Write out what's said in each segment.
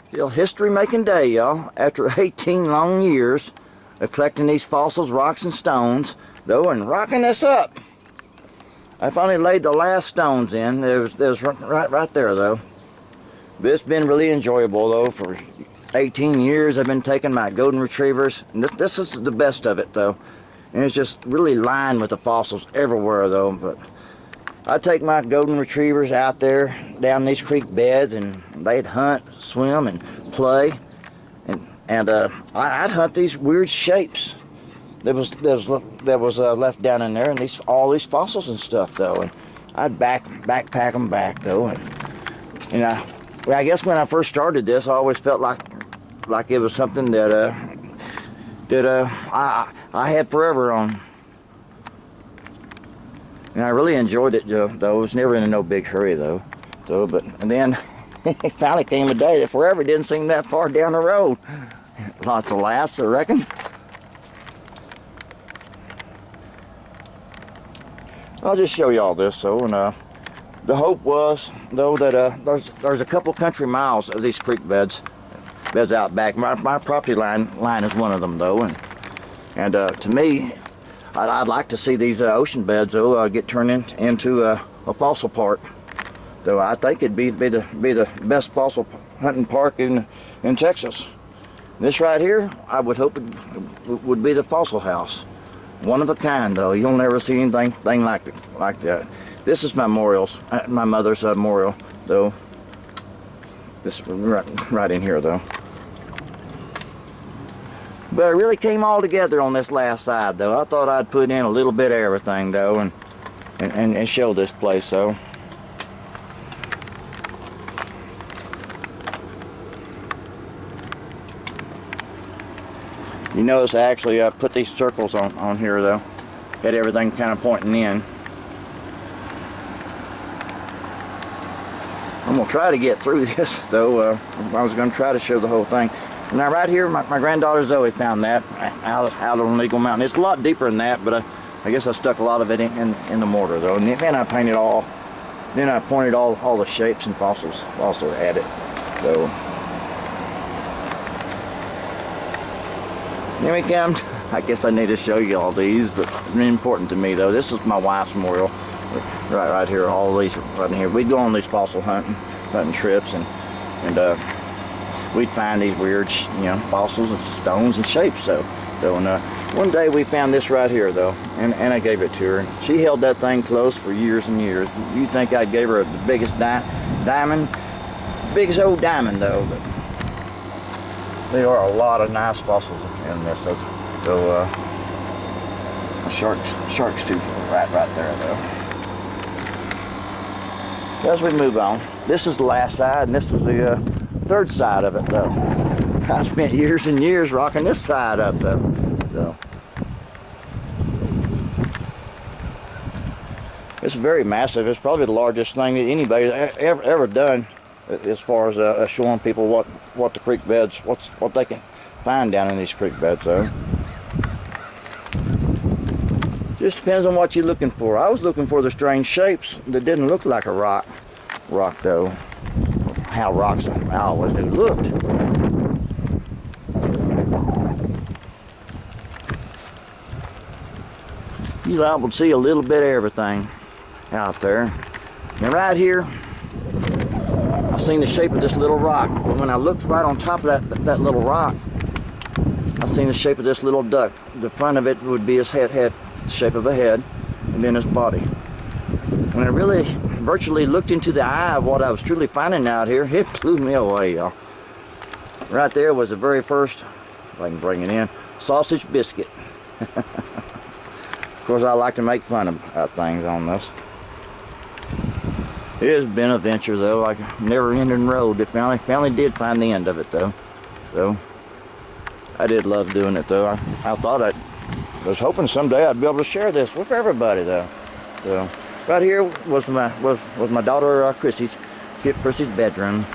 Still history-making day, y'all. After 18 long years of collecting these fossils, rocks, and stones, though, and rocking this up. I finally laid the last stones in. There's right there, though. But it's been really enjoyable, though. For 18 years, I've been taking my golden retrievers. And this is the best of it, though. And it's just really lined with the fossils everywhere, though. But I take my golden retrievers out there down these creek beds, and they'd hunt, swim, and play. And I'd hunt these weird shapes that was left down in there, and all these fossils and stuff, though. And I'd backpack them back, though. And I guess when I first started this, I always felt like it was something that I had forever on. And I really enjoyed it, though. I was never in no big hurry, though. And then it finally came a day that forever didn't seem that far down the road. Lots of laughs, I reckon. I'll just show you all this, though. And the hope was, though, that there's a couple country miles of these creek beds out back. My property line is one of them, though. And to me, I'd like to see these ocean beds, though, get turned into a fossil park. Though I think it'd be the best fossil hunting park in Texas. This right here, I would hope it would be the fossil house. One of a kind, though. You'll never see anything like that. This is my memorials, my mother's memorial, though. This right in here, though. But it really came all together on this last side, though. I thought I'd put in a little bit of everything, though, and show this place, though. You notice I actually put these circles on here, though. Had everything kind of pointing in. I'm going to try to get through this, though. I was going to try to show the whole thing. Now, right here, my granddaughter Zoe found that out on Eagle Mountain. It's a lot deeper than that, but I guess I stuck a lot of it in the mortar, though. And then I painted then I pointed all the shapes and fossils also at it. So here we come. I guess I need to show you all these, but really important to me, though. This is my wife's memorial, right here. All these right in here. We'd go on these fossil hunting trips, and we'd find these weird, fossils and stones and shapes. So one day we found this right here, though, and I gave it to her. She held that thing close for years and years. You'd think I gave her the biggest diamond, biggest old diamond, though. But there are a lot of nice fossils in this. So a shark's tooth right there, though. As we move on, this is the last side, and this was the third side of it, though. I spent years and years rocking this side up, though. So it's very massive. It's probably the largest thing that anybody's ever done, as far as showing people what the creek beds, what they can find down in these creek beds, though. Just depends on what you're looking for. I was looking for the strange shapes that didn't look like a rock, though. How rocks I always knew looked. You're able to see a little bit of everything out there. Now right here, I seen the shape of this little rock. When I looked right on top of that little rock, I seen the shape of this little duck. The front of it would be his head, the shape of a head, and then his body. When I really virtually looked into the eye of what I was truly finding out here, it blew me away, y'all. Right there was the very first, if I can bring it in, sausage biscuit. Of course, I like to make fun of things on this. It has been a venture, though, like a never-ending road. It finally did find the end of it, though. So I did love doing it, though. I thought I was hoping someday I'd be able to share this with everybody, though. So right here was my daughter Chrissy's bedroom,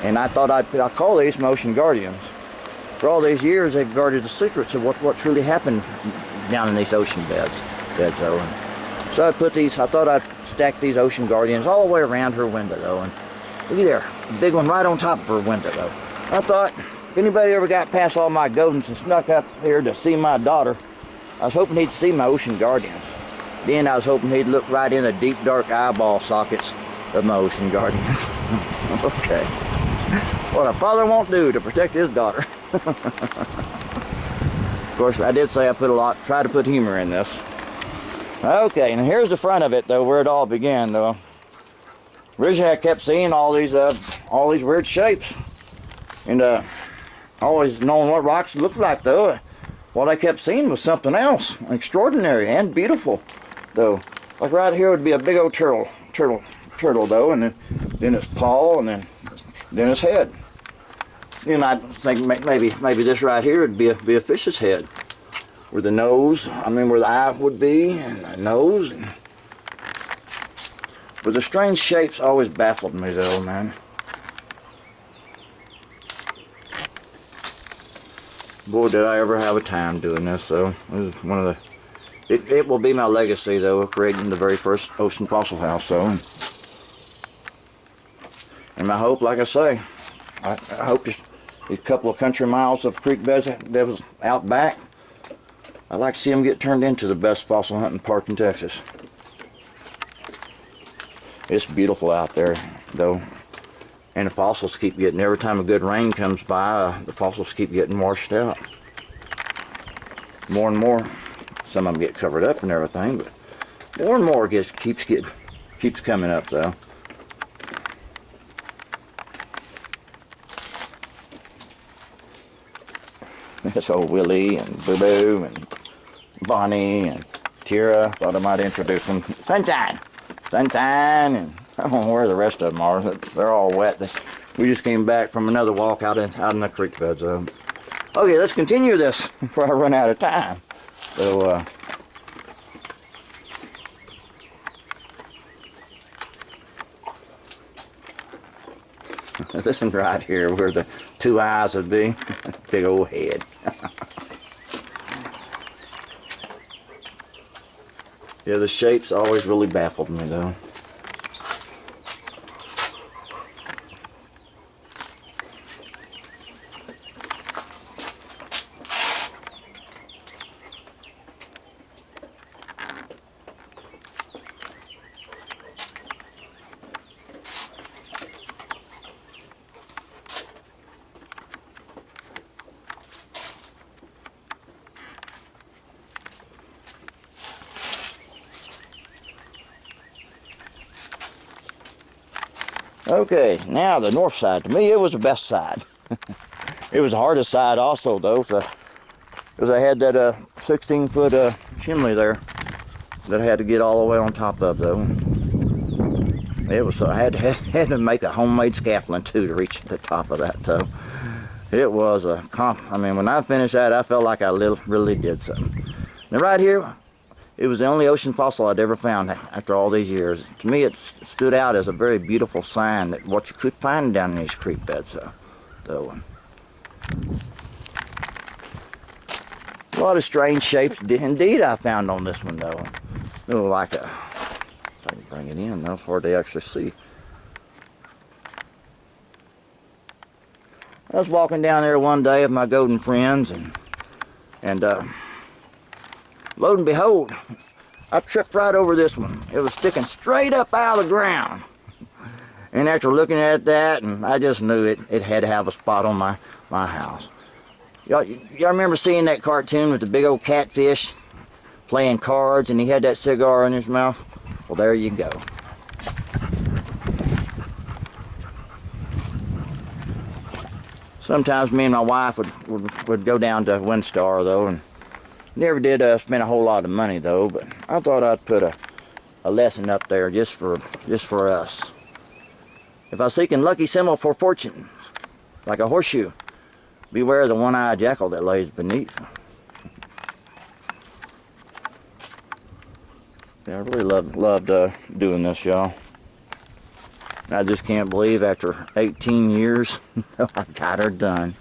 and I thought I'd call these Motion Guardians. For all these years, they've guarded the secrets of what truly happened down in these ocean beds. So I put these. I thought I'd stack these Ocean Guardians all the way around her window, though. And look there, a big one right on top of her window, though. I thought, if anybody ever got past all my Godens and snuck up here to see my daughter, I was hoping he'd see my Ocean Guardians. Then I was hoping he'd look right in the deep dark eyeball sockets of my Ocean Guardians. Okay. What a father won't do to protect his daughter. Of course, I did say I try to put humor in this. Okay, and here's the front of it though, where it all began though. Originally I kept seeing all these weird shapes. And always knowing what rocks looked like though. What I kept seeing was something else, extraordinary and beautiful though. Like right here would be a big old turtle though, and then its paw, and then its head. Then I think maybe this right here would be a fish's head, where the nose, where the eye would be, and the nose. But the strange shapes always baffled me though, man. Boy, did I ever have a time doing this, though. It was one of the... It will be my legacy, though, of creating the very first ocean fossil house, though. And my hope, like I say, I hope just these couple of country miles of creek beds that was out back, I'd like to see them get turned into the best fossil hunting park in Texas. It's beautiful out there, though. And the fossils keep getting, every time a good rain comes by, the fossils keep getting washed out. More and more. Some of them get covered up and everything, but more and more keeps coming up though. That's old Willie and Boo Boo and Bonnie and Tira. Thought I might introduce them. Sunshine! Sunshine! And I don't know where the rest of them are. They're all wet. We just came back from another walk out in the creek beds. Okay, let's continue this before I run out of time. So, this one right here where the two eyes would be. Big old head. Yeah, the shapes always really baffled me though. Okay, now the north side. To me, it was the best side. It was the hardest side also, though, because I had that 16-foot chimney there that I had to get all the way on top of, though. It was, I had to make a homemade scaffolding too to reach the top of that, though. It was a when I finished that, I felt like I really did something. Now, right here, it was the only ocean fossil I'd ever found after all these years. To me, it stood out as a very beautiful sign that what you could find down in these creek beds, though. A lot of strange shapes, indeed, I found on this one, though. It was like a, if I can bring it in, though, it's hard to actually see. I was walking down there one day with my Godin friends, and lo and behold, I tripped right over this one. It was sticking straight up out of the ground. And after looking at that, and I just knew it had to have a spot on my house. Y'all remember seeing that cartoon with the big old catfish playing cards and he had that cigar in his mouth? Well, there you go. Sometimes me and my wife would go down to WinStar, though, and never did spend a whole lot of money, though, but I thought I'd put a lesson up there just for us. If I seek in lucky symbol for fortune, like a horseshoe, beware the one-eyed jackal that lays beneath. Yeah, I really loved doing this, y'all. I just can't believe after 18 years, I got her done.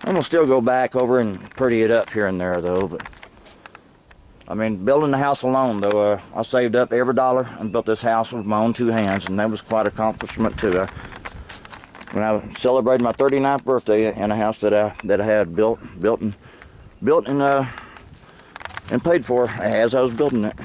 I'm gonna still go back over and pretty it up here and there, though, but I mean, building the house alone, though, I saved up every dollar and built this house with my own two hands, and that was quite an accomplishment too. when I celebrated my 39th birthday in a house that I had built and paid for as I was building it.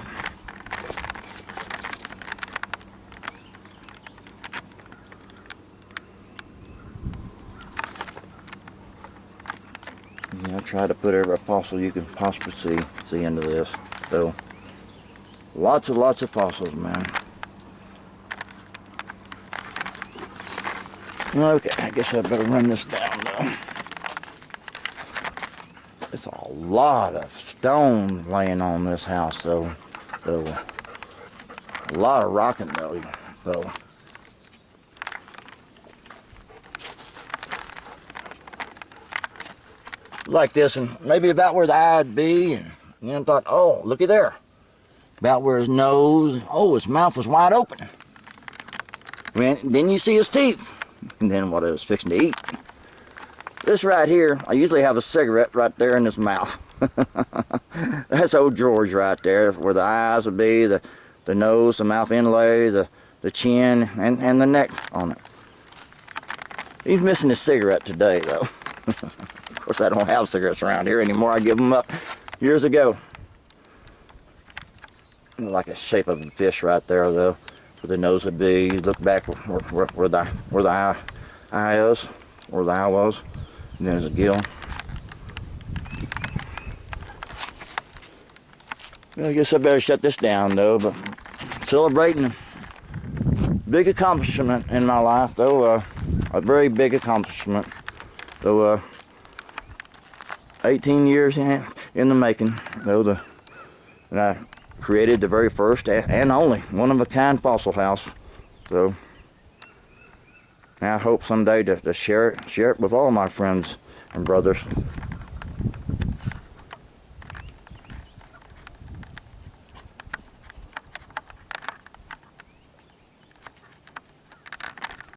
I try to put every fossil you can possibly see into this. So lots of fossils, man. Okay, I guess I better run this down though. It's a lot of stone laying on this house, so a lot of rocking though. So like this, and maybe about where the eye'd be, and then thought, oh, looky there, about where his nose, oh, his mouth was wide open. Then you see his teeth, and then what I was fixing to eat. This right here, I usually have a cigarette right there in his mouth. That's old George right there, where the eyes would be, the nose, the mouth inlay, the chin, and the neck on it. He's missing his cigarette today, though. Of course, I don't have cigarettes around here anymore. I gave them up years ago. Like a shape of a fish right there, though, where the nose would be. You look back where the eye is, where the eye was, and there's a gill. Well, I guess I better shut this down, though. But celebrating a big accomplishment in my life, though, a very big accomplishment. Though 18 years in the making, though, and I created the very first and only one-of-a-kind fossil house. So I hope someday to share it with all my friends and brothers.